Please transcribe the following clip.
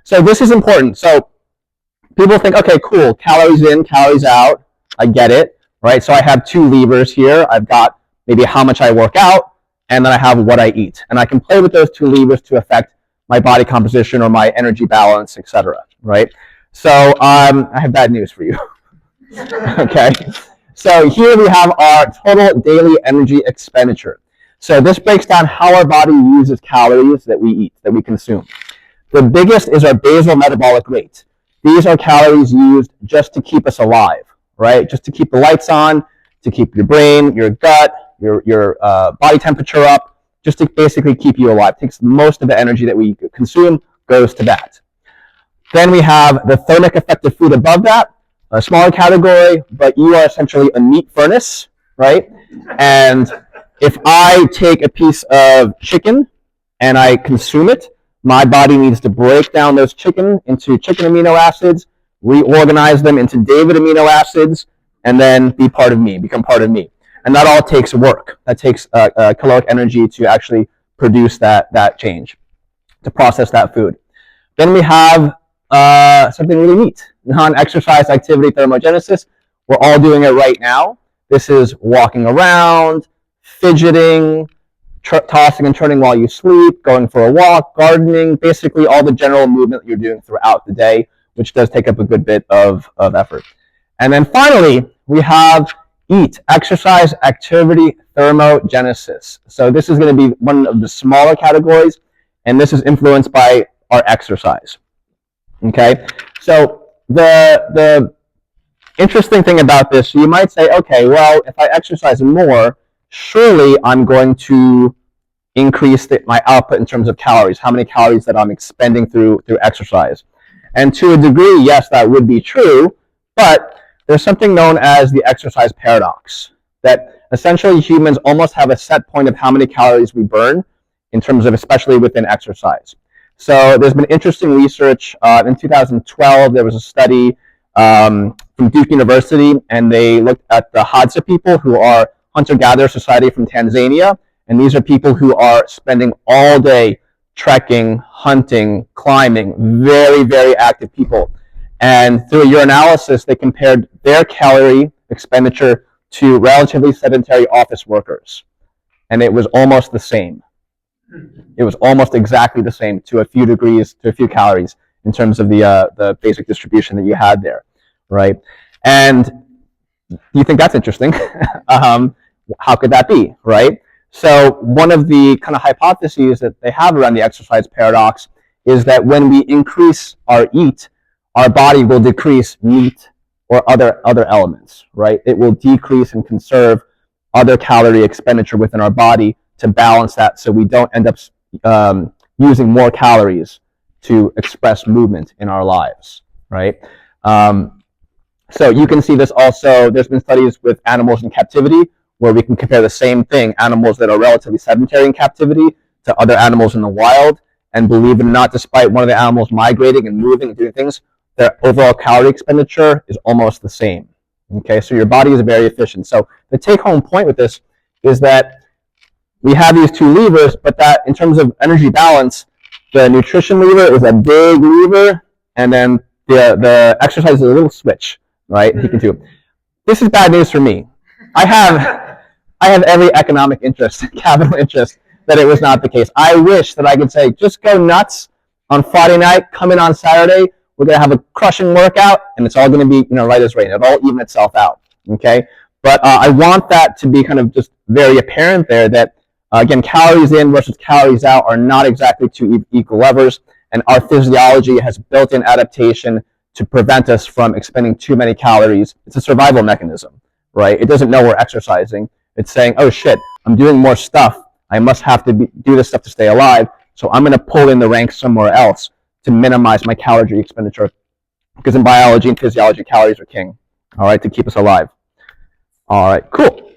So this is important. So people think, okay, cool, calories in, calories out. I get it, right? So I have two levers here. I've got maybe how much I work out, and then I have what I eat. And I can play with those two levers to affect my body composition or my energy balance, etc. Right? So I have bad news for you. Okay. So here we have our total daily energy expenditure. So this breaks down how our body uses calories that we eat, that we consume. The biggest is our basal metabolic rate. These are calories used just to keep us alive, right? Just to keep the lights on, to keep your brain, your gut, your body temperature up, just to basically keep you alive. It takes most of the energy that we consume goes to that. Then we have the thermic effect of food above that, a smaller category, but you are essentially a meat furnace, right? And if I take a piece of chicken and I consume it, my body needs to break down those chicken into chicken amino acids, reorganize them into David amino acids, and then become part of me. And that all takes work. That takes caloric energy to actually produce that change, to process that food. Then we have something really neat, non-exercise activity thermogenesis. We're all doing it right now. This is walking around, fidgeting, tossing and turning while you sleep, going for a walk, gardening, basically all the general movement that you're doing throughout the day, which does take up a good bit of effort. And then finally, we have EAT, exercise activity thermogenesis. So this is going to be one of the smaller categories, and this is influenced by our exercise. Okay, so the interesting thing about this, you might say, okay, well, if I exercise more, surely I'm going to increase my output in terms of calories, how many calories that I'm expending through exercise. And to a degree, yes, that would be true, but there's something known as the exercise paradox, that essentially humans almost have a set point of how many calories we burn in terms of, especially within exercise. So there's been interesting research. In 2012, there was a study from Duke University, and they looked at the Hadza people, who are hunter-gatherer society from Tanzania, and these are people who are spending all day trekking, hunting, climbing, very, very active people. And through a urinalysis, they compared their calorie expenditure to relatively sedentary office workers, and it was almost the same. It was almost exactly the same, to a few degrees, to a few calories, in terms of the basic distribution that you had there, right? And you think that's interesting. How could that be, right? So one of the kind of hypotheses that they have around the exercise paradox is that when we increase our EAT, our body will decrease meat or other elements, right? It will decrease and conserve other calorie expenditure within our body to balance that, so we don't end up using more calories to express movement in our lives, right? So you can see this also. There's been studies with animals in captivity where we can compare the same thing, animals that are relatively sedentary in captivity to other animals in the wild, and believe it or not, despite one of the animals migrating and moving and doing things, their overall calorie expenditure is almost the same. Okay, so your body is very efficient. So the take-home point with this is that we have these two levers, but that in terms of energy balance, the nutrition lever is a big lever, and then the exercise is a little switch, right? You can do. This is bad news for me. I have every economic interest, capital interest, that it was not the case. I wish that I could say, just go nuts on Friday night, come in on Saturday, we're going to have a crushing workout, and it's all going to be, right as rain. It'll all even itself out, okay? But I want that to be kind of just very apparent there that, again, calories in versus calories out are not exactly two equal levers, and our physiology has built-in adaptation to prevent us from expending too many calories. It's a survival mechanism, right? It doesn't know we're exercising. It's saying, oh shit, I'm doing more stuff. I must have to do this stuff to stay alive, so I'm going to pull in the ranks somewhere else to minimize my calorie expenditure, because in biology and physiology, calories are king, all right, to keep us alive. All right, cool.